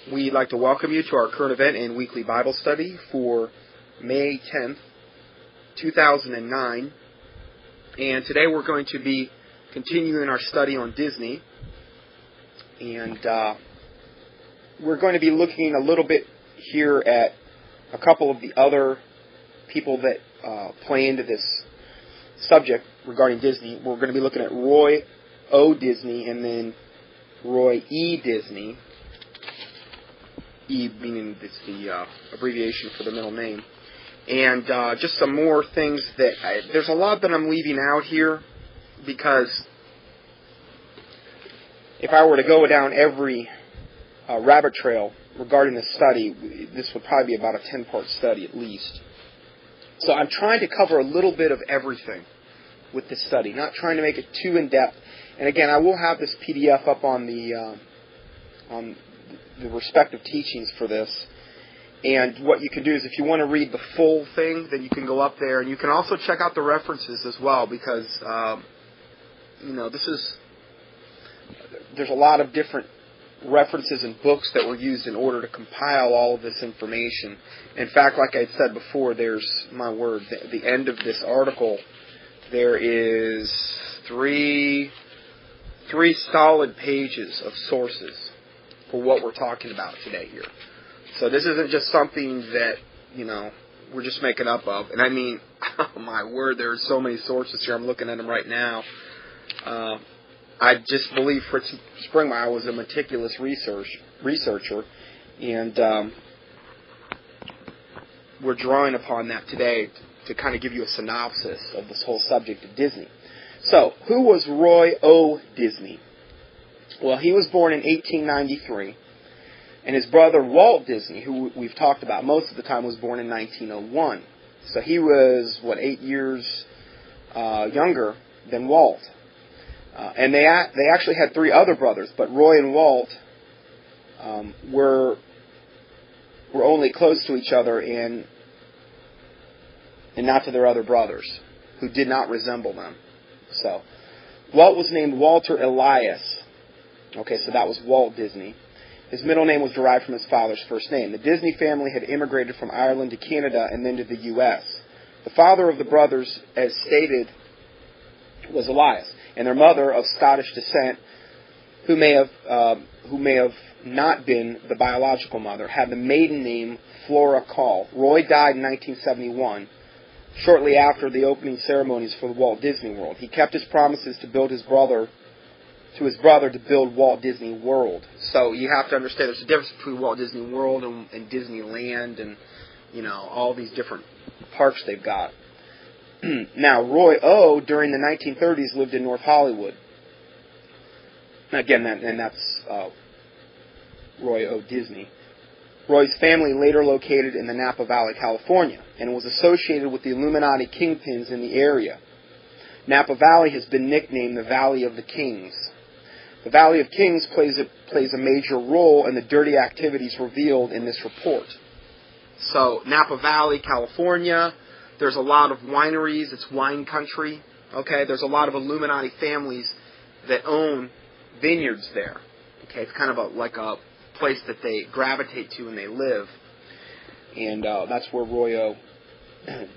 We'd like to welcome you to our current event and weekly Bible study for May 10th, 2009. And today we're going to be continuing our study on Disney. And we're going to be looking a little bit here at a couple of the other people that play into this subject regarding Disney. We're going to be looking at Roy O. Disney and then Roy E. Disney. E meaning it's the abbreviation for the middle name. And just some more things that there's a lot that I'm leaving out here because if I were to go down every rabbit trail regarding this study, this would probably be about a 10-part study at least. So I'm trying to cover a little bit of everything with this study, not trying to make it too in-depth. And again, I will have this PDF up on the respective teachings for this. And what you can do is if you want to read the full thing, then you can go up there. And you can also check out the references as well because, there's a lot of different references and books that were used in order to compile all of this information. In fact, like I said before, there's, my word, the end of this article, there is three solid pages of sources for what we're talking about today here. So this isn't just something that, we're just making up of. And I mean, oh my word, there are so many sources here. I'm looking at them right now. I just believe Fritz Springmeier was a meticulous researcher, and we're drawing upon that today to kind of give you a synopsis of this whole subject of Disney. So, who was Roy O. Disney? Well, he was born in 1893, and his brother Walt Disney, who we've talked about most of the time, was born in 1901. So he was, 8 years younger than Walt. And they actually had three other brothers, but Roy and Walt were only close to each other and not to their other brothers, who did not resemble them. So, Walt was named Walter Elias. Okay, so that was Walt Disney. His middle name was derived from his father's first name. The Disney family had immigrated from Ireland to Canada and then to the U.S. The father of the brothers, as stated, was Elias, and their mother, of Scottish descent, who may have not been the biological mother, had the maiden name Flora Call. Roy died in 1971, shortly after the opening ceremonies for the Walt Disney World. He kept his promises to his brother to build Walt Disney World. So you have to understand there's a difference between Walt Disney World and Disneyland and, all these different parks they've got. Now, Roy O., during the 1930s, lived in North Hollywood. Again, that's Roy O. Disney. Roy's family later located in the Napa Valley, California, and was associated with the Illuminati kingpins in the area. Napa Valley has been nicknamed the Valley of the Kings. The Valley of Kings plays a major role in the dirty activities revealed in this report. So, Napa Valley, California, there's a lot of wineries. It's wine country. Okay, there's a lot of Illuminati families that own vineyards there. Okay, it's kind of like a place that they gravitate to and they live. And that's where Roy O.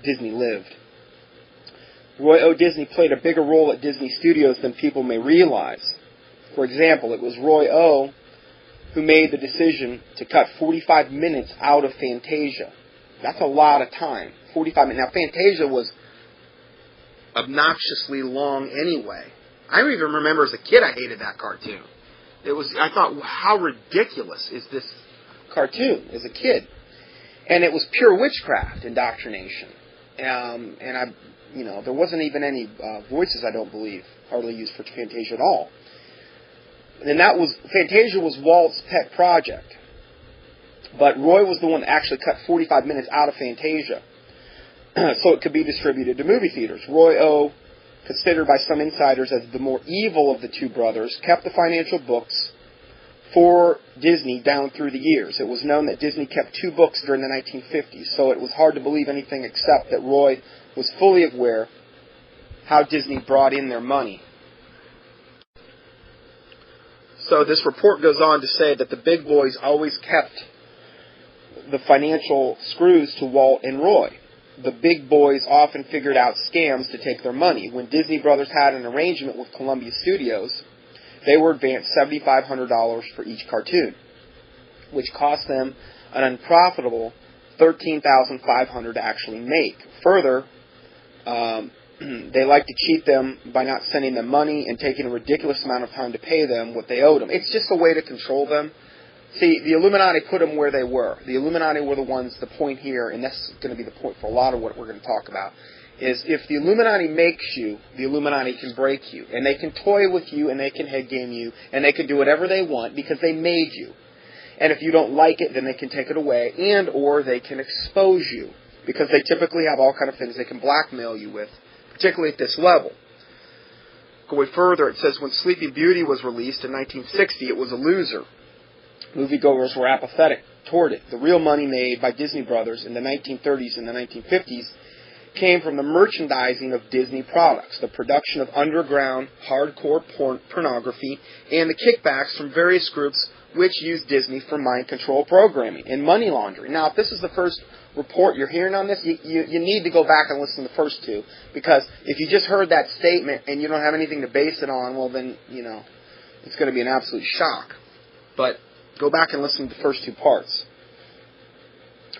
Disney lived. Roy O. Disney played a bigger role at Disney Studios than people may realize. For example, it was Roy O. who made the decision to cut 45 minutes out of Fantasia. That's a lot of time. 45 minutes. Now, Fantasia was obnoxiously long anyway. I even remember as a kid I hated that cartoon. I thought, how ridiculous is this cartoon as a kid? And it was pure witchcraft indoctrination. There wasn't even any voices, I don't believe, hardly used for Fantasia at all. And Fantasia was Walt's pet project. But Roy was the one that actually cut 45 minutes out of Fantasia so it could be distributed to movie theaters. Roy O., considered by some insiders as the more evil of the two brothers, kept the financial books for Disney down through the years. It was known that Disney kept two books during the 1950s, so it was hard to believe anything except that Roy was fully aware how Disney brought in their money. So this report goes on to say that the big boys always kept the financial screws to Walt and Roy. The big boys often figured out scams to take their money. When Disney Brothers had an arrangement with Columbia Studios, they were advanced $7,500 for each cartoon, which cost them an unprofitable $13,500 to actually make. Further, they like to cheat them by not sending them money and taking a ridiculous amount of time to pay them what they owed them. It's just a way to control them. See, the Illuminati put them where they were. The Illuminati were the ones, the point here, and that's going to be the point for a lot of what we're going to talk about, is if the Illuminati makes you, the Illuminati can break you. And they can toy with you, and they can head game you, and they can do whatever they want because they made you. And if you don't like it, then they can take it away, and or they can expose you, because they typically have all kind of things they can blackmail you with, particularly at this level. Going further, it says when Sleeping Beauty was released in 1960, it was a loser. Moviegoers were apathetic toward it. The real money made by Disney Brothers in the 1930s and the 1950s came from the merchandising of Disney products, the production of underground, hardcore pornography, and the kickbacks from various groups which used Disney for mind control programming and money laundering. Now, if this is the first report you're hearing on this, you need to go back and listen to the first two, because if you just heard that statement and you don't have anything to base it on, well then, it's going to be an absolute shock. But go back and listen to the first two parts.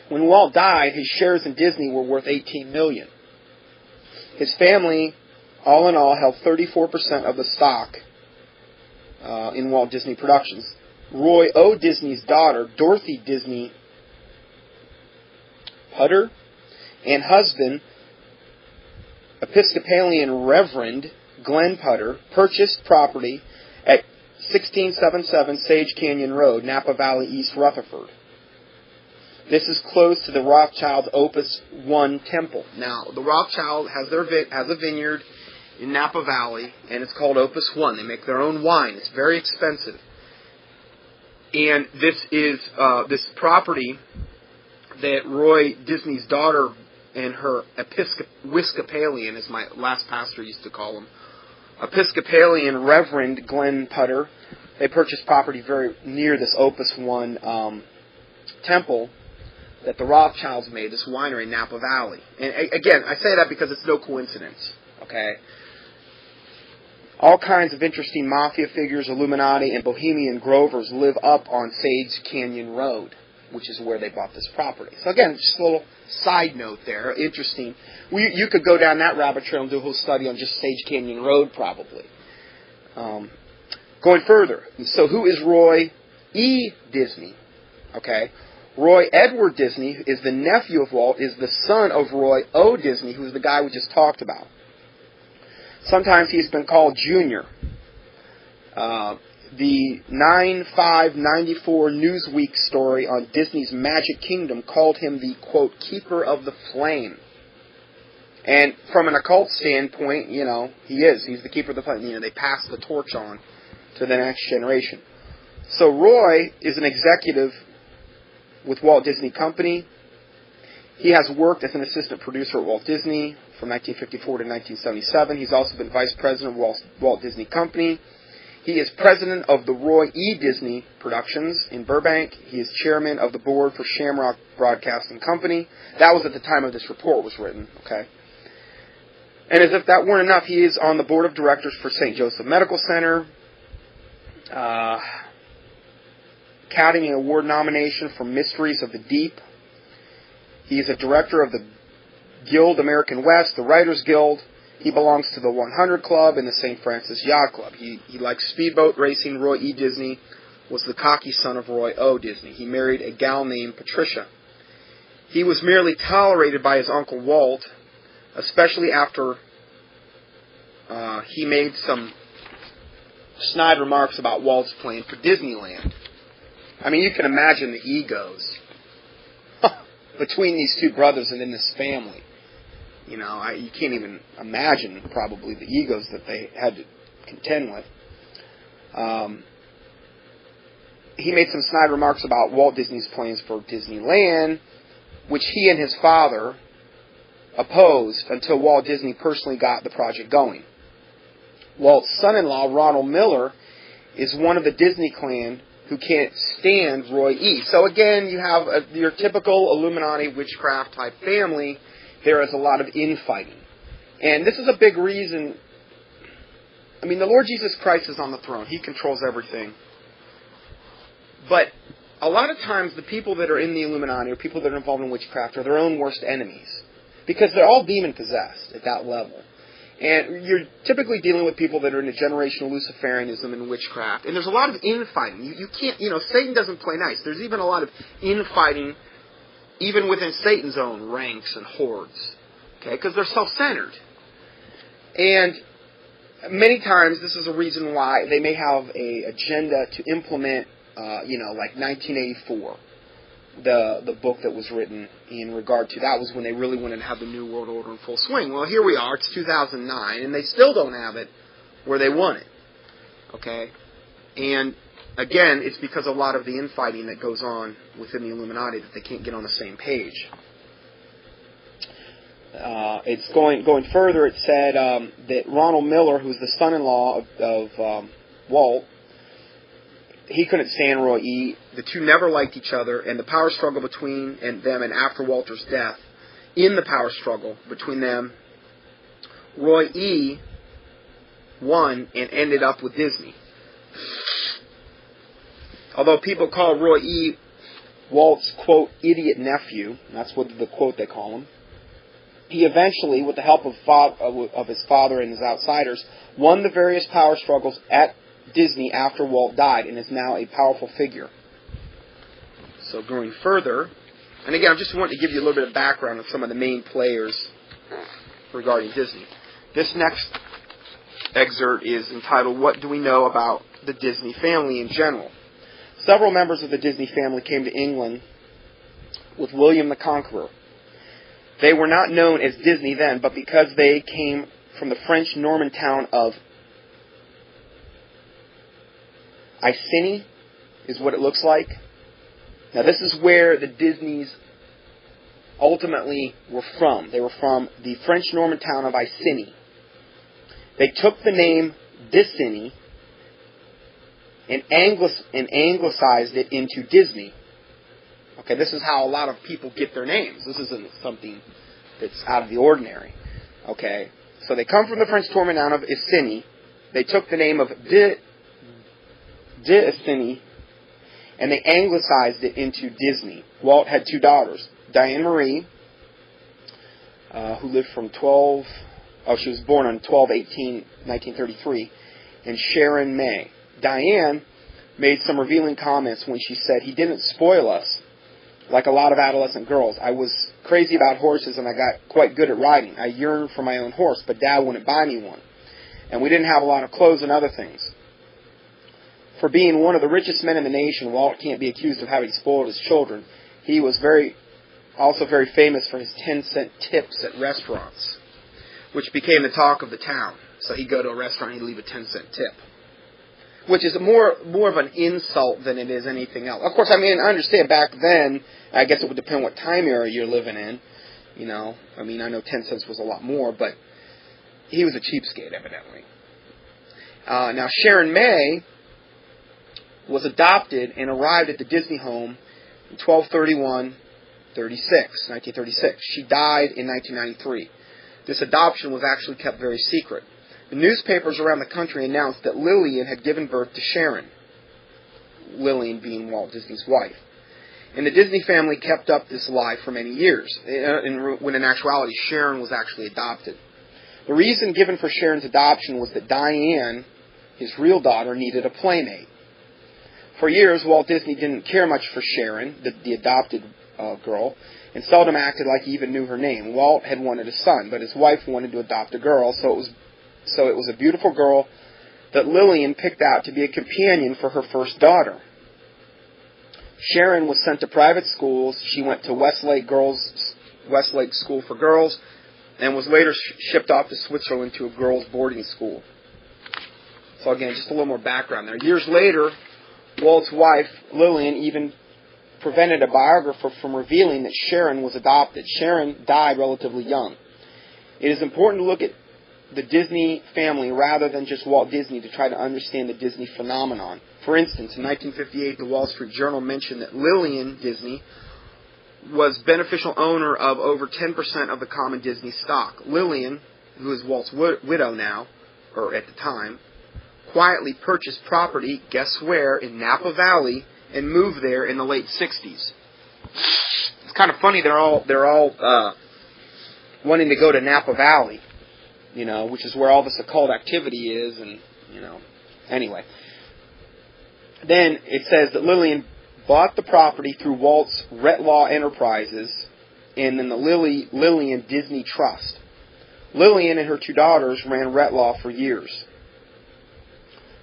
When Walt died, his shares in Disney were worth $18 million. His family, all in all, held 34% of the stock in Walt Disney Productions. Roy O. Disney's daughter, Dorothy Disney Putter, and husband, Episcopalian Reverend Glenn Putter, purchased property at 1677 Sage Canyon Road, Napa Valley, East Rutherford. This is close to the Rothschild Opus 1 temple. Now, the Rothschild has a vineyard in Napa Valley, and it's called Opus 1. They make their own wine. It's very expensive. And this is this property that Roy Disney's daughter and her Episcopalian, as my last pastor used to call him, Episcopalian Reverend Glenn Putter, they purchased property very near this Opus 1 temple that the Rothschilds made, this winery in Napa Valley. And again, I say that because it's no coincidence, okay? All kinds of interesting mafia figures, Illuminati, and Bohemian Grovers live up on Sage Canyon Road, which is where they bought this property. So again, just a little side note there, interesting. You could go down that rabbit trail and do a whole study on just Sage Canyon Road, probably. Going further, so who is Roy E. Disney? Okay, Roy Edward Disney is the nephew of Walt, is the son of Roy O. Disney, who's the guy we just talked about. Sometimes he's been called Junior. The 9/5/94 Newsweek story on Disney's Magic Kingdom called him the, quote, keeper of the flame. And from an occult standpoint, he is. He's the keeper of the flame. They pass the torch on to the next generation. So Roy is an executive with Walt Disney Company. He has worked as an assistant producer at Walt Disney from 1954 to 1977. He's also been vice president of Walt Disney Company. He is president of the Roy E. Disney Productions in Burbank. He is chairman of the board for Shamrock Broadcasting Company. That was at the time of this report was written, okay? And as if that weren't enough, he is on the board of directors for St. Joseph Medical Center, Academy Award nomination for Mysteries of the Deep. He is a director of the Guild American West, the Writers Guild. He belongs to the 100 Club and the St. Francis Yacht Club. He likes speedboat racing. Roy E. Disney was the cocky son of Roy O. Disney. He married a gal named Patricia. He was merely tolerated by his uncle Walt, especially after he made some snide remarks about Walt's plan for Disneyland. I mean, you can imagine the egos between these two brothers and in this family. You can't even imagine probably the egos that they had to contend with. He made some snide remarks about Walt Disney's plans for Disneyland, which he and his father opposed until Walt Disney personally got the project going. Walt's son-in-law, Ronald Miller, is one of the Disney clan who can't stand Roy E. So again, you have your typical Illuminati witchcraft type family. There is a lot of infighting. And this is a big reason. I mean, the Lord Jesus Christ is on the throne. He controls everything. But a lot of times the people that are in the Illuminati or people that are involved in witchcraft are their own worst enemies. Because they're all demon-possessed at that level. And you're typically dealing with people that are in a generational Luciferianism and witchcraft. And there's a lot of infighting. You can't, Satan doesn't play nice. There's even a lot of infighting even within Satan's own ranks and hordes. Okay? Because they're self-centered. And many times this is a reason why they may have an agenda to implement, like 1984. The book that was written in regard to that was when they really wanted to have the New World Order in full swing. Well, here we are. It's 2009, and they still don't have it where they want it. Okay? And, again, it's because of a lot of the infighting that goes on within the Illuminati that they can't get on the same page. It's going further. It said that Ronald Miller, who's the son-in-law of Walt, he couldn't stand Roy E. The two never liked each other, and the power struggle between them and after Walter's death, in the power struggle between them, Roy E. won and ended up with Disney. Although people call Roy E. Walt's, quote, idiot nephew, that's what the quote they call him, he eventually, with the help of his father and his outsiders, won the various power struggles at Disney after Walt died and is now a powerful figure. So going further, and again, I just want to give you a little bit of background on some of the main players regarding Disney. This next excerpt is entitled, What Do We Know About the Disney Family in General? Several members of the Disney family came to England with William the Conqueror. They were not known as Disney then, but because they came from the French Norman town of Iceni, is what it looks like. Now this is where the Disneys ultimately were from. They were from the French Norman town of Iceni. They took the name Disney and anglicized it into Disney. Okay, this is how a lot of people get their names. This isn't something that's out of the ordinary. Okay, so they come from the French Norman town of Iceni. They took the name of Iceni, and they anglicized it into Disney. Walt had two daughters, Diane Marie, who lived from she was born on 12/18/1933, and Sharon May. Diane made some revealing comments when she said, he didn't spoil us like a lot of adolescent girls. I was crazy about horses and I got quite good at riding. I yearned for my own horse, but Dad wouldn't buy me one. And we didn't have a lot of clothes and other things. For being one of the richest men in the nation, Walt can't be accused of having spoiled his children. He was also very famous for his 10-cent tips at restaurants, which became the talk of the town. So he'd go to a restaurant and he'd leave a 10-cent tip, which is more of an insult than it is anything else. Of course, I understand back then, I guess it would depend what time era you're living in. I know 10 cents was a lot more, but he was a cheapskate, evidently. Now, Sharon May was adopted and arrived at the Disney home in 1936. She died in 1993. This adoption was actually kept very secret. The newspapers around the country announced that Lillian had given birth to Sharon, Lillian being Walt Disney's wife. And the Disney family kept up this lie for many years, when in actuality Sharon was actually adopted. The reason given for Sharon's adoption was that Diane, his real daughter, needed a playmate. For years, Walt Disney didn't care much for Sharon, the adopted girl, and seldom acted like he even knew her name. Walt had wanted a son, but his wife wanted to adopt a girl, so it was a beautiful girl that Lillian picked out to be a companion for her first daughter. Sharon was sent to private schools. She went to Westlake School for Girls, and was later shipped off to Switzerland to a girls' boarding school. So again, just a little more background there. Years later, Walt's wife, Lillian, even prevented a biographer from revealing that Sharon was adopted. Sharon died relatively young. It is important to look at the Disney family rather than just Walt Disney to try to understand the Disney phenomenon. For instance, in 1958, the Wall Street Journal mentioned that Lillian Disney was beneficial owner of over 10% of the common Disney stock. Lillian, who is Walt's widow now, or at the time, quietly purchased property, guess where, in Napa Valley, and moved there in the late 60s. It's kind of funny, they're all wanting to go to Napa Valley, which is where all this occult activity is, and, anyway. Then it says that Lillian bought the property through Walt's Retlaw Enterprises and then the Lillian Disney Trust. Lillian and her two daughters ran Retlaw for years.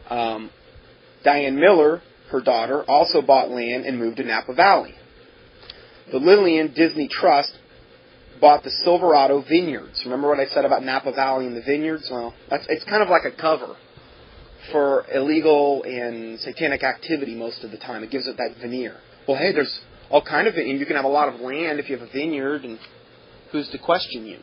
Diane Miller, her daughter, also bought land and moved to Napa Valley. The Lillian Disney Trust bought the Silverado Vineyards. Remember what I said about Napa Valley and the vineyards? Well, it's kind of like a cover for illegal and satanic activity most of the time. It gives it that veneer. Well, hey, there's all kind of it, and you can have a lot of land if you have a vineyard, and who's to question you?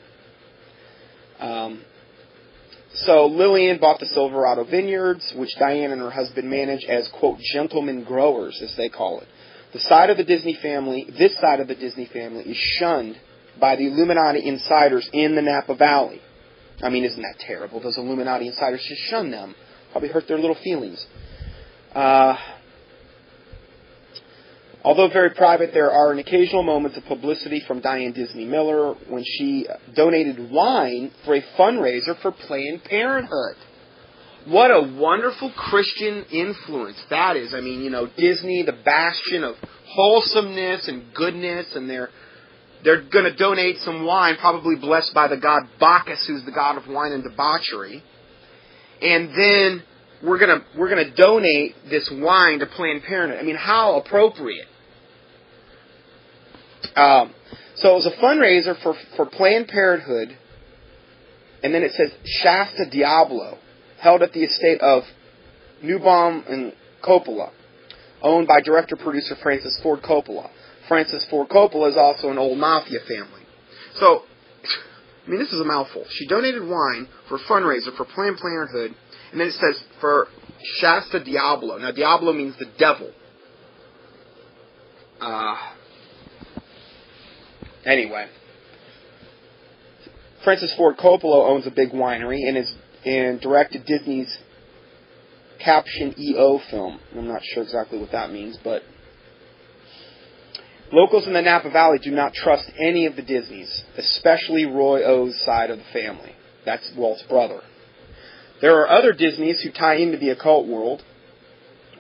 So Lillian bought the Silverado Vineyards, which Diane and her husband manage as, quote, gentlemen growers, as they call it. This side of the Disney family is shunned by the Illuminati insiders in the Napa Valley. I mean, isn't that terrible? Those Illuminati insiders just shun them. Probably hurt their little feelings. Although very private, there are occasional moments of publicity from Diane Disney Miller when she donated wine for a fundraiser for Planned Parenthood. What a wonderful Christian influence that is. I mean, Disney, the bastion of wholesomeness and goodness, and they're going to donate some wine, probably blessed by the god Bacchus, who's the god of wine and debauchery. And then we're gonna donate this wine to Planned Parenthood. I mean, how appropriate. So it was a fundraiser for Planned Parenthood, and then it says Shasta Diablo, held at the estate of Newbaum and Coppola, owned by director-producer Francis Ford Coppola. Francis Ford Coppola is also an old mafia family. So, I mean, this is a mouthful. She donated wine for a fundraiser for Planned Parenthood, and then it says for Shasta Diablo. Now, Diablo means the devil. Anyway, Francis Ford Coppola owns a big winery and directed Disney's Caption EO film. I'm not sure exactly what that means, but locals in the Napa Valley do not trust any of the Disneys, especially Roy O.'s side of the family. That's Walt's brother. There are other Disneys who tie into the occult world.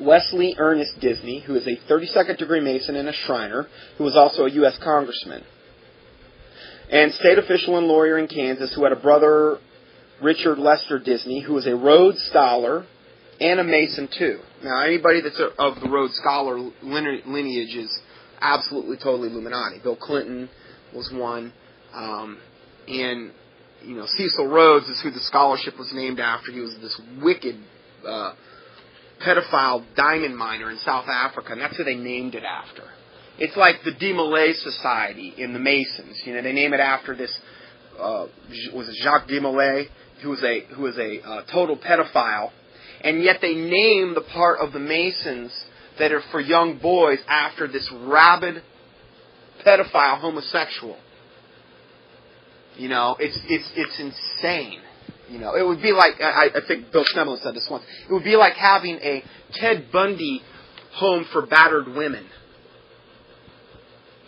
Wesley Ernest Disney, who is a 32nd degree Mason and a Shriner, who was also a U.S. Congressman. And state official and lawyer in Kansas, who had a brother, Richard Lester Disney, who was a Rhodes Scholar and a Mason too. Now, anybody that's of the Rhodes Scholar lineage is absolutely, totally Illuminati. Bill Clinton was one. And, Cecil Rhodes is who the scholarship was named after. He was this wicked pedophile diamond miner in South Africa, and that's who they named it after. It's like the De Molay Society in the Masons. They name it after this, was it Jacques de Molay, who was a total pedophile, and yet they name the part of the Masons that are for young boys after this rabid pedophile homosexual. It's insane. It would be like, I think Bill Schneblin said this once, it would be like having a Ted Bundy home for battered women.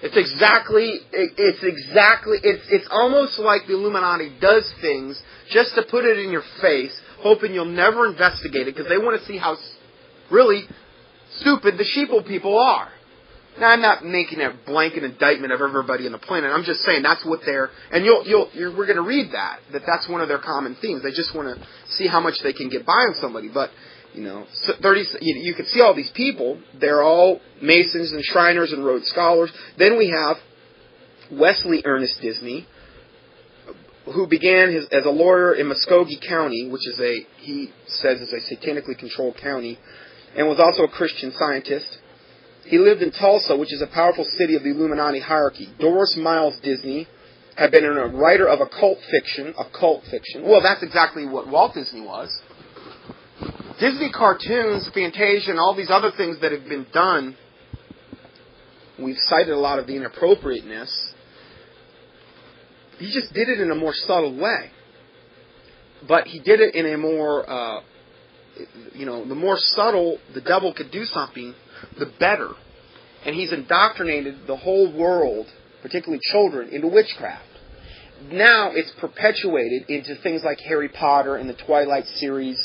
It's almost like the Illuminati does things just to put it in your face, hoping you'll never investigate it, because they want to see how really stupid the sheeple people are. Now, I'm not making a blanket indictment of everybody on the planet. I'm just saying that's what they're, and we're going to read that's one of their common themes. They just want to see how much they can get by on somebody. But, you can see all these people. They're all Masons and Shriners and Rhodes Scholars. Then we have Wesley Ernest Disney, who began as a lawyer in Muskogee County, which is he says is a satanically controlled county, and was also a Christian Scientist. He lived in Tulsa, which is a powerful city of the Illuminati hierarchy. Doris Miles Disney had been a writer of occult fiction. Well, that's exactly what Walt Disney was. Disney cartoons, Fantasia, and all these other things that have been done, we've cited a lot of the inappropriateness. He just did it in a more subtle way. But he did it in a more, the more subtle the devil could do something, the better. And he's indoctrinated the whole world, particularly children, into witchcraft. Now it's perpetuated into things like Harry Potter and the Twilight series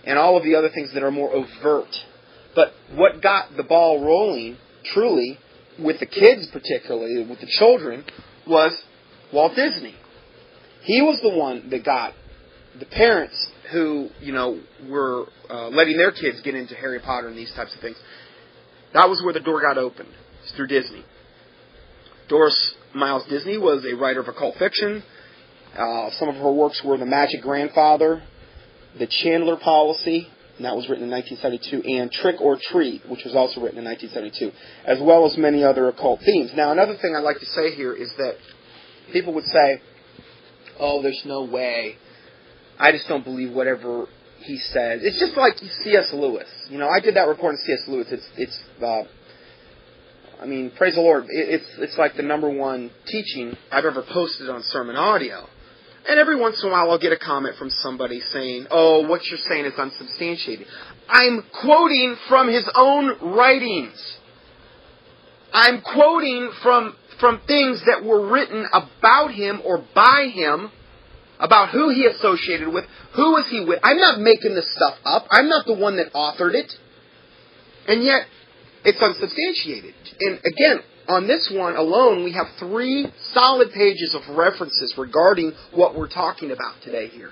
and all of the other things that are more overt. But what got the ball rolling, truly, with the kids particularly, with the children, was Walt Disney. He was the one that got the parents who, were letting their kids get into Harry Potter and these types of things. That was where the door got opened. It's through Disney. Doris Miles Disney was a writer of occult fiction. Some of her works were The Magic Grandfather, The Chandler Policy, and that was written in 1972, and Trick or Treat, which was also written in 1972, as well as many other occult themes. Now, another thing I'd like to say here is that people would say, oh, there's no way. I just don't believe whatever he says. It's just like C.S. Lewis. I did that report on C.S. Lewis. Praise the Lord. It's like the number one teaching I've ever posted on Sermon Audio. And every once in a while I'll get a comment from somebody saying, oh, what you're saying is unsubstantiated. I'm quoting from his own writings. I'm quoting from things that were written about him or by him, about who he associated with, who was he with. I'm not making this stuff up. I'm not the one that authored it. And yet, it's unsubstantiated. And again, on this one alone, we have 3 solid pages of references regarding what we're talking about today here.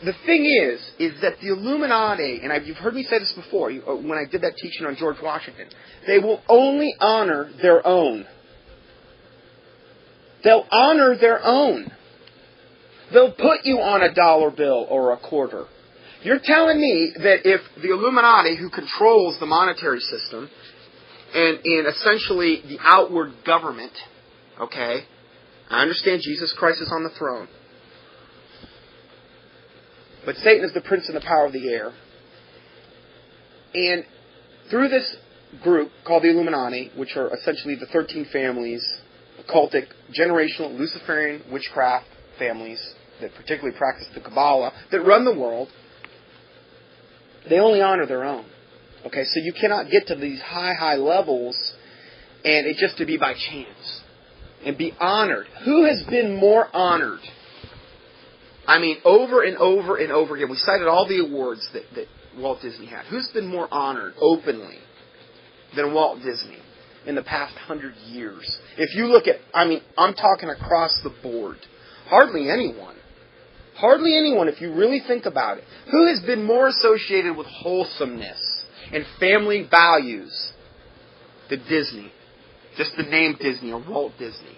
The thing is that the Illuminati, and you've heard me say this before, when I did that teaching on George Washington, they will only honor their own. They'll honor their own. They'll put you on a dollar bill or a quarter. You're telling me that if the Illuminati, who controls the monetary system, and essentially the outward government, okay, I understand Jesus Christ is on the throne, but Satan is the prince and the power of the air. And through this group called the Illuminati, which are essentially the 13 families, occultic, generational, Luciferian, witchcraft families that particularly practice the Kabbalah, that run the world, they only honor their own. Okay, so you cannot get to these high levels and it just to be by chance and be honored. Who has been more honored? Over and over and over again. We cited all the awards that Walt Disney had. Who's been more honored openly than Walt Disney in the past 100 years? If you look at, I'm talking across the board. Hardly anyone. Hardly anyone if you really think about it. Who has been more associated with wholesomeness and family values than Disney? Just the name Disney or Walt Disney.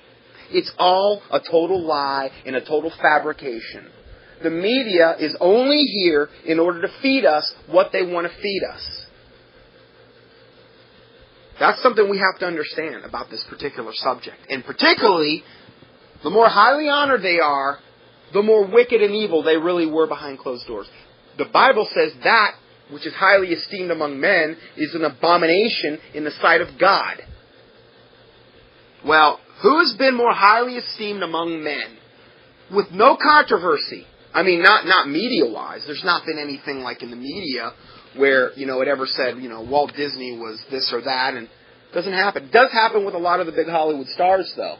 It's all a total lie and a total fabrication. The media is only here in order to feed us what they want to feed us. That's something we have to understand about this particular subject. And particularly, the more highly honored they are, the more wicked and evil they really were behind closed doors. The Bible says that which is highly esteemed among men is an abomination in the sight of God. Well, who has been more highly esteemed among men? With no controversy. Not media-wise. There's not been anything like in the media where, it ever said, Walt Disney was this or that, and it doesn't happen. It does happen with a lot of the big Hollywood stars, though.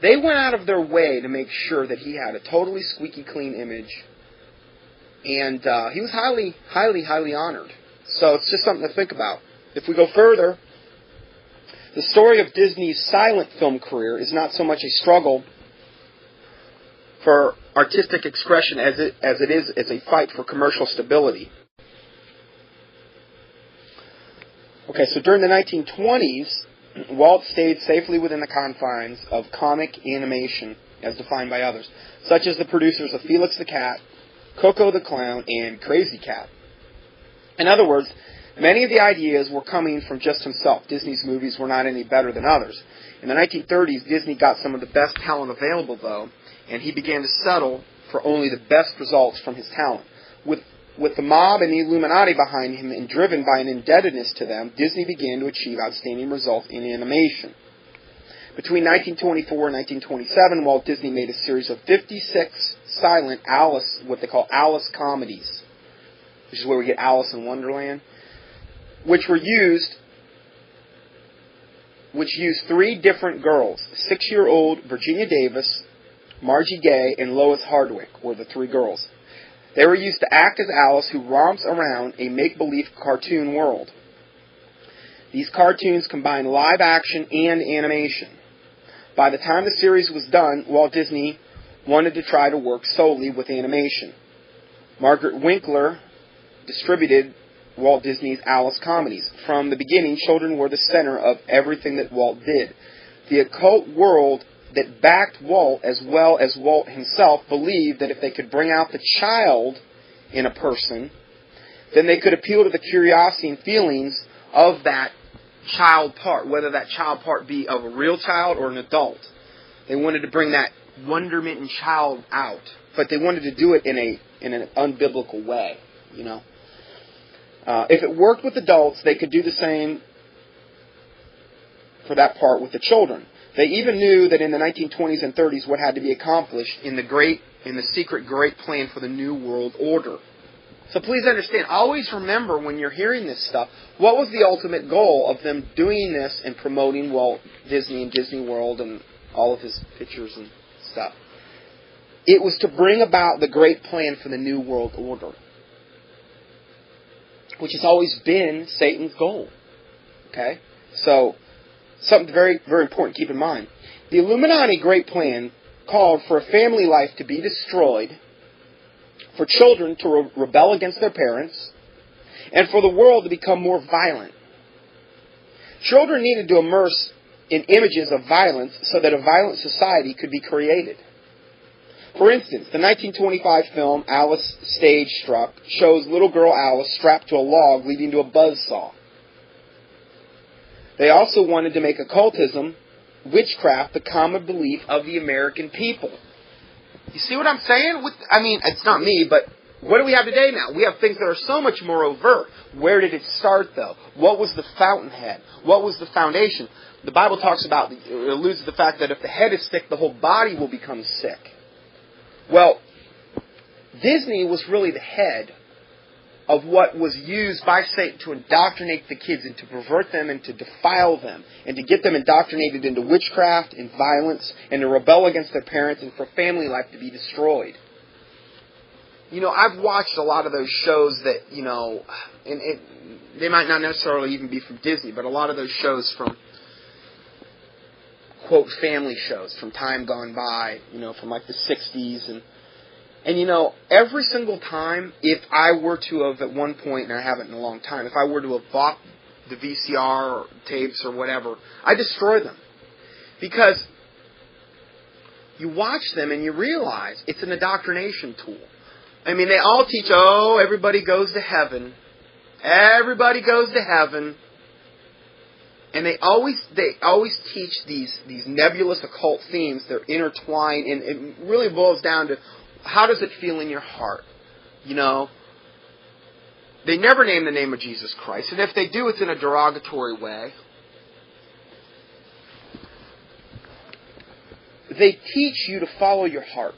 They went out of their way to make sure that he had a totally squeaky clean image. And he was highly, highly, highly honored. So it's just something to think about. If we go further, the story of Disney's silent film career is not so much a struggle for artistic expression as it is a fight for commercial stability. Okay, so during the 1920s, Walt stayed safely within the confines of comic animation, as defined by others, such as the producers of Felix the Cat, Coco the Clown, and Crazy Cat. In other words, Many of the ideas were coming from just himself. Disney's movies were not any better than others. In the 1930s, Disney got some of the best talent available, though, and he began to settle for only the best results from his talent. With the mob and the Illuminati behind him and driven by an indebtedness to them, Disney began to achieve outstanding results in animation. Between 1924 and 1927, Walt Disney made a series of 56 silent what they call Alice comedies, which is where we get Alice in Wonderland, which used three different girls. 6-year-old Virginia Davis, Margie Gay, and Lois Hardwick were the three girls. They were used to act as Alice, who romps around a make-believe cartoon world. These cartoons combine live action and animation. By the time the series was done, Walt Disney wanted to try to work solely with animation. Margaret Winkler distributed Walt Disney's Alice comedies. From the beginning, children were the center of everything that Walt did. The occult world that backed Walt, as well as Walt himself, believed that if they could bring out the child in a person, then they could appeal to the curiosity and feelings of that child part, whether that child part be of a real child or an adult. They wanted to bring that wonderment in child out, but they wanted to do it in an unbiblical way, you know. If it worked with adults, they could do the same for that part with the children. They even knew that in the 1920s and 30s what had to be accomplished in the secret great plan for the New World Order. So please understand, always remember when you're hearing this stuff, what was the ultimate goal of them doing this and promoting Walt Disney and Disney World and all of his pictures and stuff? It was to bring about the great plan for the New World Order, which has always been Satan's goal. Okay? So, something very, very important to keep in mind. The Illuminati great plan called for a family life to be destroyed, for children to rebel against their parents, and for the world to become more violent. Children needed to immerse in images of violence so that a violent society could be created. For instance, the 1925 film Alice Stage Struck shows little girl Alice strapped to a log leading to a buzzsaw. They also wanted to make occultism, witchcraft, the common belief of the American people. You see what I'm saying? It's not me, but what do we have today now? We have things that are so much more overt. Where did it start, though? What was the fountainhead? What was the foundation? The Bible talks about, it alludes to the fact that if the head is sick, the whole body will become sick. Well, Disney was really the head of what was used by Satan to indoctrinate the kids and to pervert them and to defile them and to get them indoctrinated into witchcraft and violence and to rebel against their parents and for family life to be destroyed. You know, I've watched a lot of those shows that, you know, they might not necessarily even be from Disney, but a lot of those shows from, quote, family shows from time gone by, you know, from like the 60s. And you know, every single time, if I were to have at one point, and I haven't in a long time, if I were to have bought the VCR or tapes or whatever, I destroy them. Because you watch them and you realize it's an indoctrination tool. I mean, they all teach, everybody goes to heaven. Everybody goes to heaven. And they always teach these nebulous occult themes. They're intertwined, and it really boils down to, how does it feel in your heart? You know, they never name the name of Jesus Christ, and if they do, it's in a derogatory way. They teach you to follow your heart.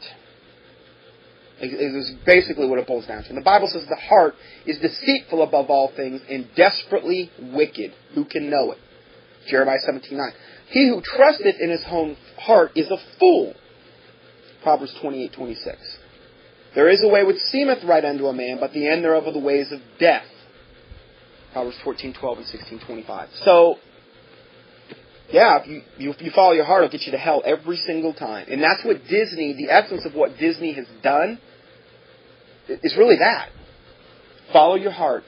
Is basically what it boils down to. And the Bible says the heart is deceitful above all things and desperately wicked. Who can know it? Jeremiah 17:9. He who trusteth in his own heart is a fool. Proverbs 28:26. There is a way which seemeth right unto a man, but the end thereof are the ways of death. Proverbs 14:12 and 16:25. So, yeah, if you follow your heart, it'll get you to hell every single time. And that's what Disney, the essence of what Disney has done, is really that. Follow your heart.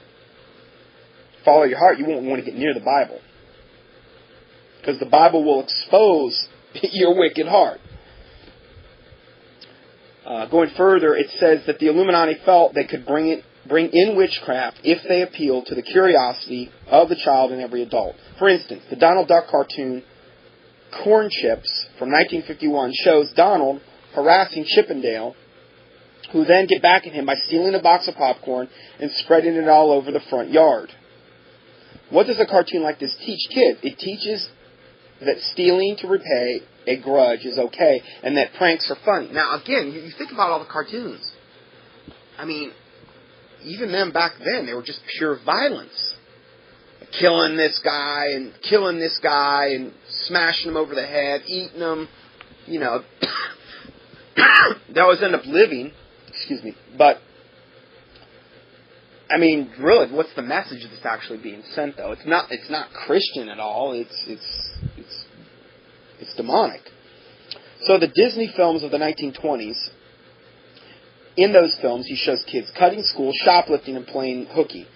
Follow your heart. You won't want to get near the Bible, because the Bible will expose your wicked heart. Going further, it says that the Illuminati felt they could bring it bring in witchcraft if they appeal to the curiosity of the child and every adult. For instance, the Donald Duck cartoon Corn Chips from 1951 shows Donald harassing Chippendale, who then get back at him by stealing a box of popcorn and spreading it all over the front yard. What does a cartoon like this teach kids? It teaches that stealing to repay a grudge is okay, and that pranks are funny. Now, again, you think about all the cartoons. I mean, even them back then, they were just pure violence. Killing this guy and killing this guy and smashing him over the head, eating him, you know. They always end up living. Excuse me. But, I mean, really, what's the message that's actually being sent, though? It's not Christian at all. It's demonic. So the Disney films of the 1920s, in those films, he shows kids cutting school, shoplifting, and playing hooky.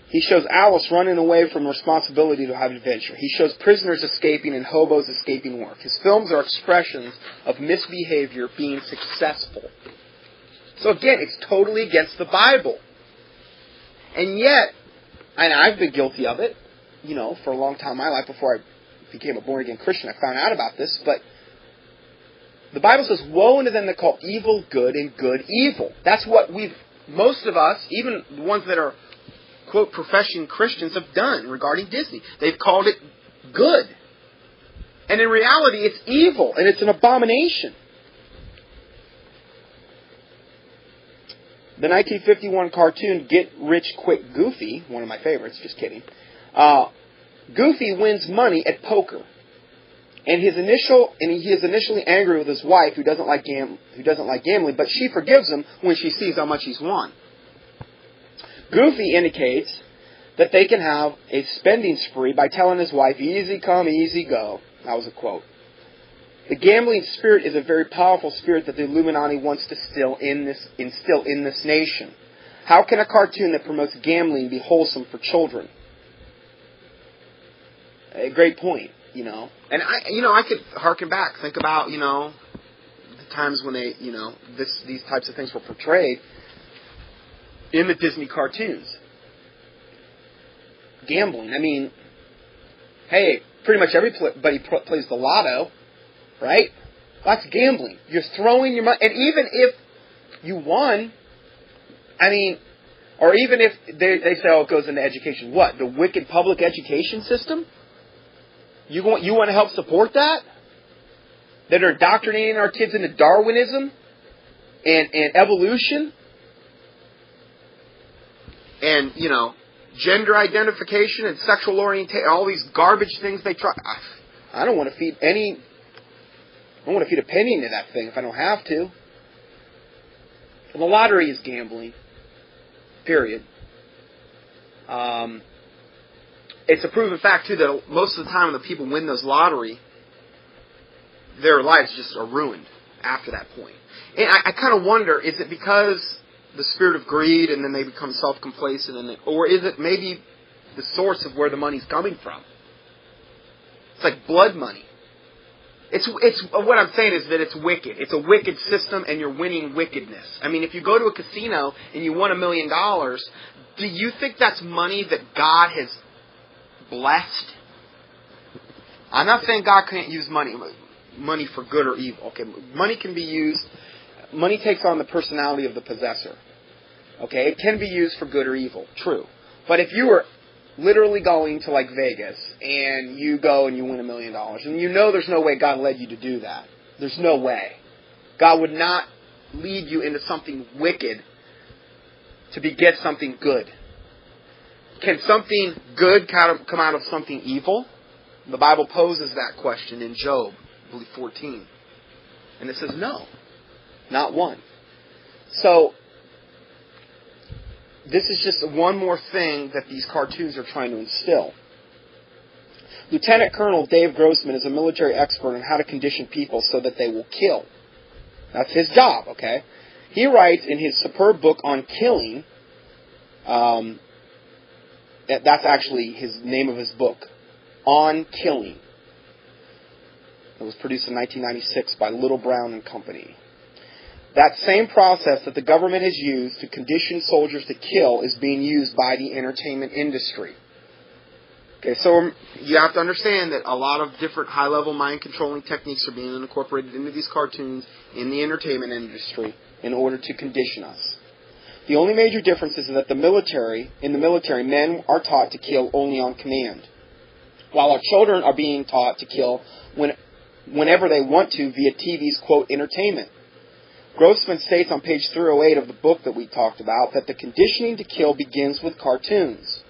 He shows Alice running away from responsibility to have adventure. He shows prisoners escaping and hobos escaping work. His films are expressions of misbehavior being successful. So again, it's totally against the Bible. And yet, and I've been guilty of it, you know, for a long time in my life before I became a born-again Christian. I found out about this, but the Bible says, woe unto them that call evil good and good evil. That's what most of us, even the ones that are, quote, professing Christians, have done regarding Disney. They've called it good. And in reality, it's evil, and it's an abomination. The 1951 cartoon Get Rich Quick Goofy, one of my favorites, just kidding. Goofy wins money at poker. And he is initially angry with his wife, who doesn't like gambling, but she forgives him when she sees how much he's won. Goofy indicates that they can have a spending spree by telling his wife, "Easy come, easy go." That was a quote. The gambling spirit is a very powerful spirit that the Illuminati wants to instill in this nation. How can a cartoon that promotes gambling be wholesome for children? A great point. You know, and I could harken back, think about, you know, the times when they, you know, these types of things were portrayed in the Disney cartoons. Gambling. I mean, hey, pretty much everybody plays the lotto, right? That's gambling. You're throwing your money, and even if you won, I mean, or even if they say, oh, it goes into education. What? The wicked public education system? You want to help support that? That are indoctrinating our kids into Darwinism and evolution? And, you know, gender identification and sexual orientation, all these garbage things they try. I don't want to feed a penny into that thing if I don't have to. And the lottery is gambling. Period. It's a proven fact, too, that most of the time when the people win those lottery, their lives just are ruined after that point. And I kind of wonder, is it because the spirit of greed and then they become self-complacent, or is it maybe the source of where the money's coming from? It's like blood money. It's what I'm saying is that it's wicked. It's a wicked system, and you're winning wickedness. I mean, if you go to a casino and you won $1 million, do you think that's money that God has blessed? I'm not saying God can't use money for good or evil. Okay, money can be used. Money takes on the personality of the possessor. Okay, it can be used for good or evil. True. But if you were literally going to like Vegas and you go and you win $1 million, and you know there's no way God led you to do that. There's no way. God would not lead you into something wicked to get something good. Can something good come out of something evil? The Bible poses that question in Job, I believe 14. And it says no. Not one. So, this is just one more thing that these cartoons are trying to instill. Lieutenant Colonel Dave Grossman is a military expert on how to condition people so that they will kill. That's his job, okay? He writes in his superb book on killing, that's actually his name of his book, On Killing. It was produced in 1996 by Little Brown and Company. That same process that the government has used to condition soldiers to kill is being used by the entertainment industry. Okay, so you have to understand that a lot of different high-level mind-controlling techniques are being incorporated into these cartoons in the entertainment industry in order to condition us. The only major difference is that in the military, men are taught to kill only on command, while our children are being taught to kill whenever they want to via TV's, quote, entertainment. Grossman states on page 308 of the book that we talked about that the conditioning to kill begins with cartoons.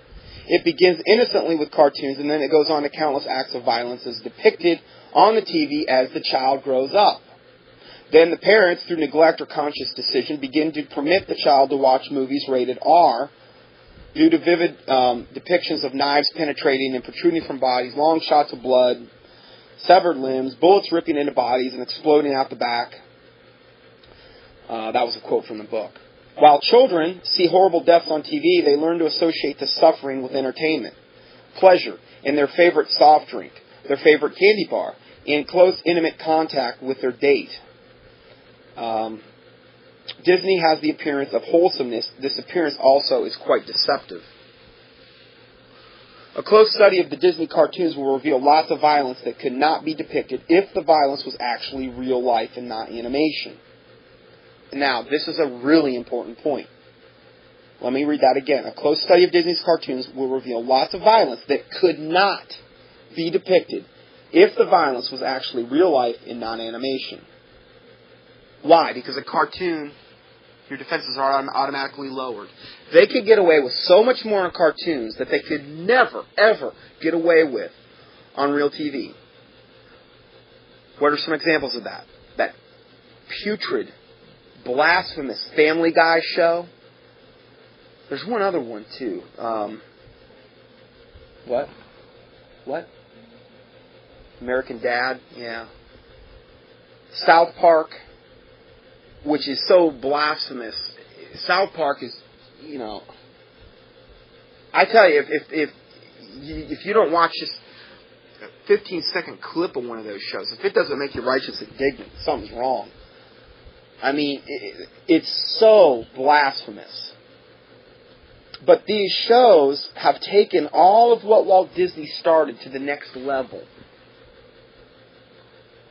It begins innocently with cartoons, and then it goes on to countless acts of violence as depicted on the TV as the child grows up. Then the parents, through neglect or conscious decision, begin to permit the child to watch movies rated R due to vivid depictions of knives penetrating and protruding from bodies, long shots of blood, severed limbs, bullets ripping into bodies and exploding out the back. That was a quote from the book. While children see horrible deaths on TV, they learn to associate the suffering with entertainment, pleasure, and their favorite soft drink, their favorite candy bar, and close, intimate contact with their date. Disney has the appearance of wholesomeness. This appearance also is quite deceptive. A close study of the Disney cartoons will reveal lots of violence that could not be depicted if the violence was actually real life and not animation. Now, this is a really important point. Let me read that again. A close study of Disney's cartoons will reveal lots of violence that could not be depicted if the violence was actually real life and not animation. Why? Because a cartoon, your defenses are automatically lowered. They could get away with so much more in cartoons that they could never, ever get away with on real TV. What are some examples of that? That putrid, blasphemous Family Guy show. There's one other one, too. What? American Dad? Yeah. South Park, which is so blasphemous. South Park is, I tell you, if you don't watch just a 15-second clip of one of those shows, if it doesn't make you righteous indignant, something's wrong. I mean, it's so blasphemous. But these shows have taken all of what Walt Disney started to the next level.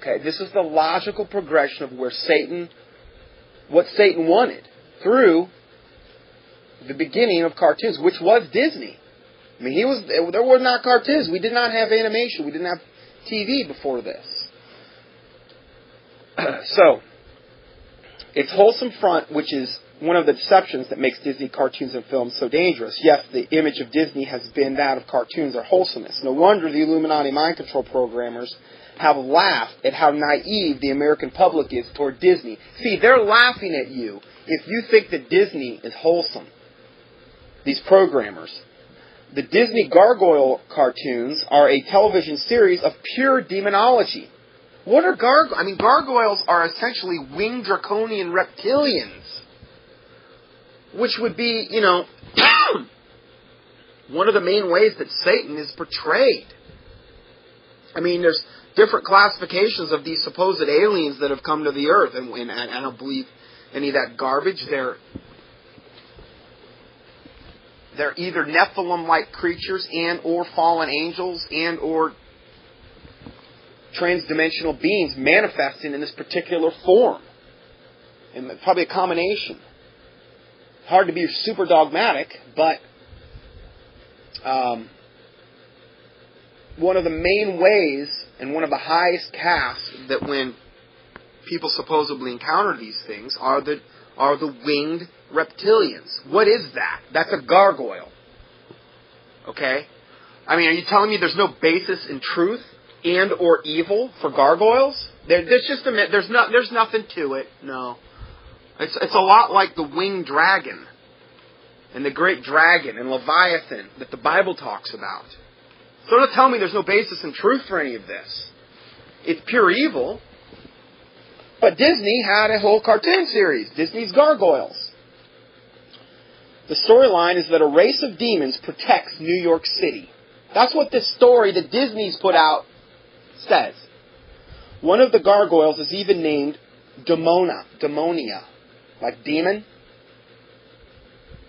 Okay, this is the logical progression of what Satan wanted through the beginning of cartoons, which was Disney. I mean, there were not cartoons. We did not have animation. We didn't have TV before this. So, its wholesome front, which is one of the deceptions that makes Disney cartoons and films so dangerous. Yes, the image of Disney has been that of cartoons or wholesomeness. No wonder the Illuminati mind control programmers have laughed at how naive the American public is toward Disney. See, they're laughing at you if you think that Disney is wholesome. These programmers. The Disney Gargoyle cartoons are a television series of pure demonology. What are gargoyles? I mean, gargoyles are essentially winged draconian reptilians, which would be, one of the main ways that Satan is portrayed. I mean, there's different classifications of these supposed aliens that have come to the earth, and I don't believe any of that garbage. They're either Nephilim-like creatures and or fallen angels and or transdimensional beings manifesting in this particular form. And probably a combination. Hard to be super dogmatic, but one of the main ways and one of the highest casts that when people supposedly encounter these things are the winged reptilians. What is that? That's a gargoyle. Okay? I mean, are you telling me there's no basis in truth and or evil for gargoyles? There's nothing to it. No. It's a lot like the winged dragon and the great dragon and Leviathan that the Bible talks about. So don't tell me there's no basis in truth for any of this. It's pure evil. But Disney had a whole cartoon series, Disney's Gargoyles. The storyline is that a race of demons protects New York City. That's what this story that Disney's put out says. One of the gargoyles is even named Demonia, like demon,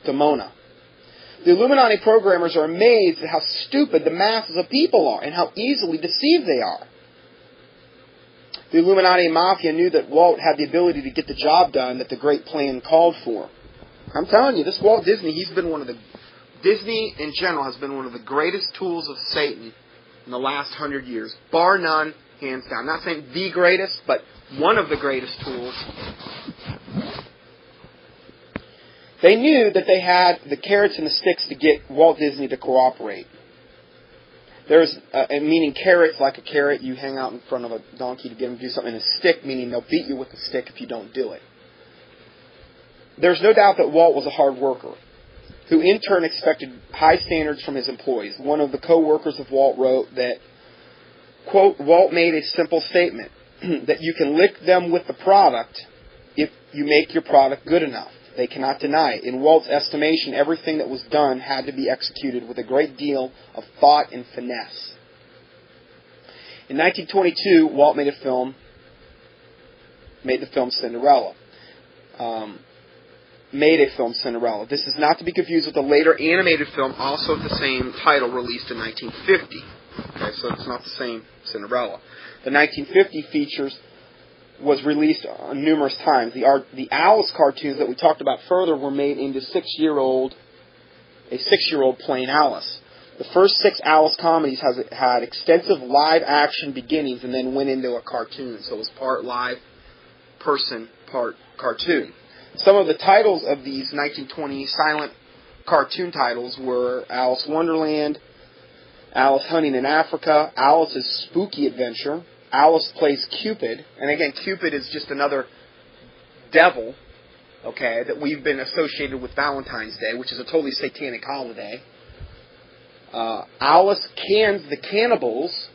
demona. The Illuminati programmers are amazed at how stupid the masses of people are and how easily deceived they are. The Illuminati Mafia knew that Walt had the ability to get the job done that the great plan called for. I'm telling you, this Walt Disney, Disney in general has been one of the greatest tools of Satan in the last 100 years. Bar none, hands down. I'm not saying the greatest, but one of the greatest tools. They knew that they had the carrots and the sticks to get Walt Disney to cooperate. There's, meaning carrots, like a carrot, you hang out in front of a donkey to get him to do something, and a stick, meaning they'll beat you with a stick if you don't do it. There's no doubt that Walt was a hard worker, who in turn expected high standards from his employees. One of the co-workers of Walt wrote that, quote, Walt made a simple statement, that you can lick them with the product if you make your product good enough. They cannot deny it. In Walt's estimation, everything that was done had to be executed with a great deal of thought and finesse. In 1922, Walt made the film Cinderella. This is not to be confused with the later animated film, also with the same title, released in 1950. Okay, so it's not the same Cinderella. The 1950 features was released numerous times. The Alice cartoons that we talked about further were made into a 6-year-old playing Alice. The first 6 Alice comedies had extensive live-action beginnings and then went into a cartoon. So it was part live person, part cartoon. Some of the titles of these 1920 silent cartoon titles were Alice Wonderland, Alice Hunting in Africa, Alice's Spooky Adventure, Alice Plays Cupid, and again, Cupid is just another devil, okay, that we've been associated with Valentine's Day, which is a totally satanic holiday. Alice Cans the Cannibals.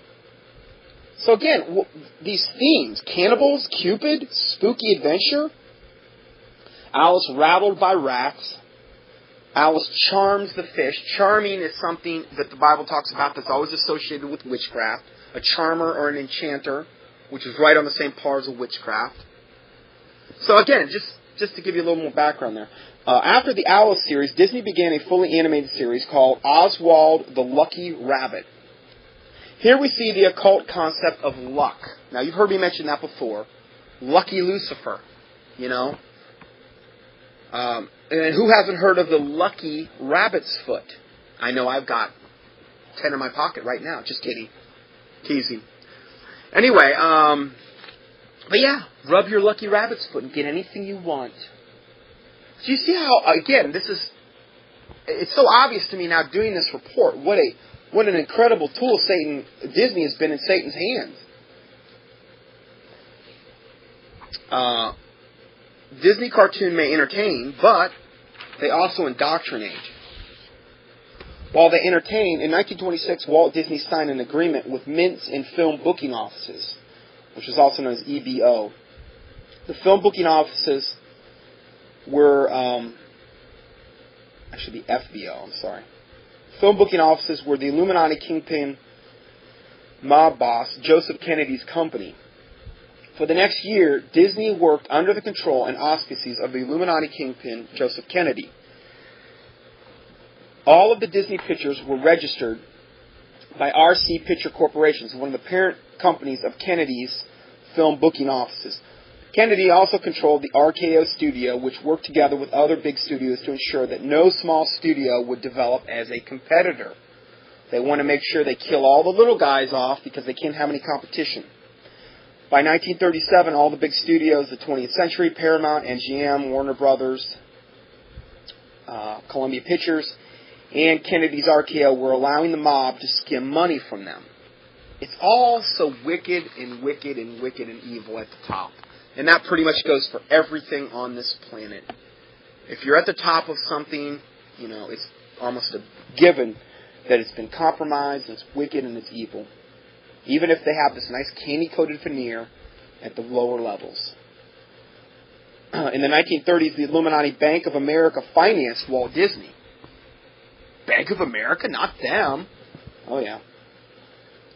So again, these themes, cannibals, Cupid, spooky adventure, Alice Rattled by Rats, Alice Charms the Fish. Charming is something that the Bible talks about that's always associated with witchcraft. A charmer or an enchanter, which is right on the same par as a witchcraft. So again, just to give you a little more background there. After the Alice series, Disney began a fully animated series called Oswald the Lucky Rabbit. Here we see the occult concept of luck. Now, you've heard me mention that before. Lucky Lucifer, you know. And who hasn't heard of the lucky rabbit's foot? I know I've got 10 in my pocket right now. Just kidding. Teasing. Anyway, but yeah, rub your lucky rabbit's foot and get anything you want. So you see how, again, it's so obvious to me now doing this report, what an incredible tool Disney has been in Satan's hands. Disney cartoon may entertain, but they also indoctrinate. While they entertain, in 1926, Walt Disney signed an agreement with mints and film booking offices, which is also known as EBO. The film booking offices were, actually the FBO, I'm sorry. Film booking offices were the Illuminati kingpin mob boss Joseph Kennedy's company. For the next year, Disney worked under the control and auspices of the Illuminati kingpin Joseph Kennedy. All of the Disney pictures were registered by RC Picture Corporation, one of the parent companies of Kennedy's film booking offices. Kennedy also controlled the RKO studio, which worked together with other big studios to ensure that no small studio would develop as a competitor. They want to make sure they kill all the little guys off because they can't have any competition. By 1937, all the big studios, the 20th Century, Paramount, MGM, Warner Brothers, Columbia Pictures, and Kennedy's RKO were allowing the mob to skim money from them. It's all so wicked and wicked and wicked and evil at the top. And that pretty much goes for everything on this planet. If you're at the top of something, you know, it's almost a given that it's been compromised, and it's wicked, and it's evil. Even if they have this nice candy-coated veneer at the lower levels. In the 1930s, the Illuminati Bank of America financed Walt Disney. Bank of America? Not them. Oh, yeah.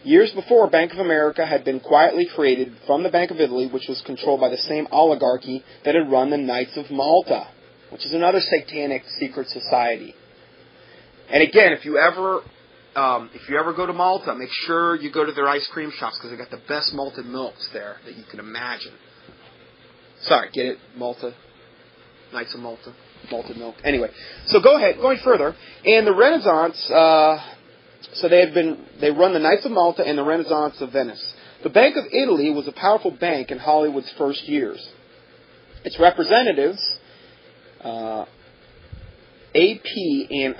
Years before, Bank of America had been quietly created from the Bank of Italy, which was controlled by the same oligarchy that had run the Knights of Malta, which is another satanic secret society. And again, if you ever go to Malta, make sure you go to their ice cream shops because they got the best malted milks there that you can imagine. Sorry, get it? Malta, Knights of Malta, malted milk. Anyway, so going further, and the Renaissance. So they run the Knights of Malta and the Renaissance of Venice. The Bank of Italy was a powerful bank in Hollywood's first years. Its representatives, A.P. and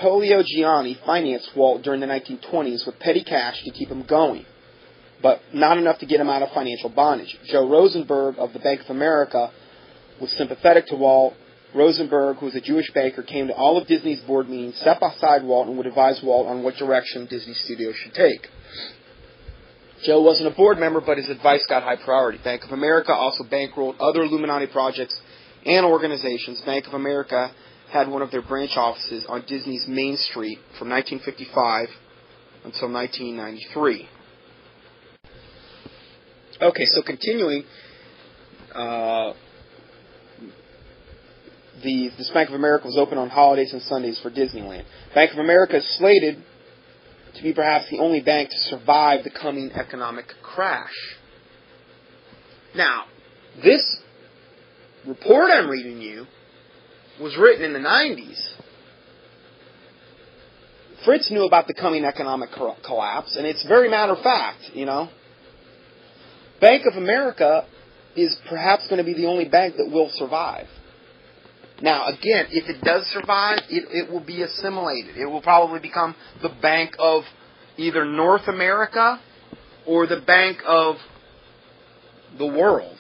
Tullio Gianni, financed Walt during the 1920s with petty cash to keep him going, but not enough to get him out of financial bondage. Joe Rosenberg of the Bank of America was sympathetic to Walt. Rosenberg, who was a Jewish banker, came to all of Disney's board meetings, sat beside Walt, and would advise Walt on what direction Disney Studios should take. Joe wasn't a board member, but his advice got high priority. Bank of America also bankrolled other Illuminati projects and organizations. Bank of America had one of their branch offices on Disney's Main Street from 1955 until 1993. Okay, so continuing, this Bank of America was open on holidays and Sundays for Disneyland. Bank of America is slated to be perhaps the only bank to survive the coming economic crash. Now, this report I'm reading you was written in the 90s. Fritz knew about the coming economic collapse, and it's very matter of fact, Bank of America is perhaps going to be the only bank that will survive. Now, again, if it does survive, it will be assimilated. It will probably become the Bank of either North America or the Bank of the World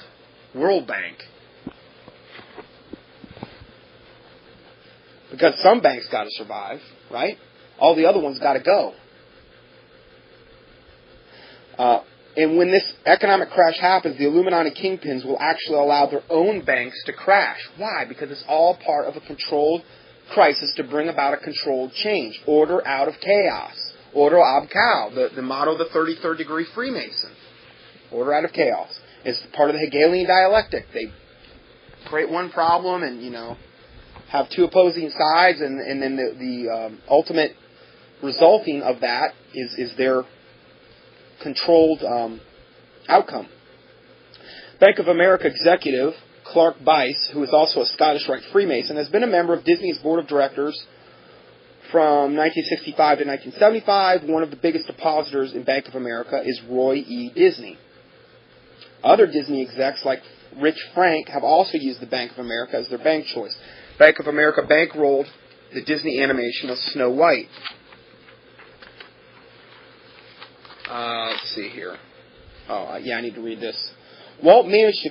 Bank. Because some banks got to survive, right? All the other ones got to go. And when this economic crash happens, the Illuminati kingpins will actually allow their own banks to crash. Why? Because it's all part of a controlled crisis to bring about a controlled change. Order out of chaos. Order ab chao, the motto of the 33rd degree Freemason. Order out of chaos. It's part of the Hegelian dialectic. They create one problem and, have two opposing sides, and then the ultimate resulting of that is their controlled outcome. Bank of America executive Clark Bice, who is also a Scottish Rite Freemason, has been a member of Disney's board of directors from 1965 to 1975. One of the biggest depositors in Bank of America is Roy E. Disney. Other Disney execs like Rich Frank have also used the Bank of America as their bank choice. Bank of America bankrolled the Disney animation of Snow White. Let's see here. I need to read this. Walt managed to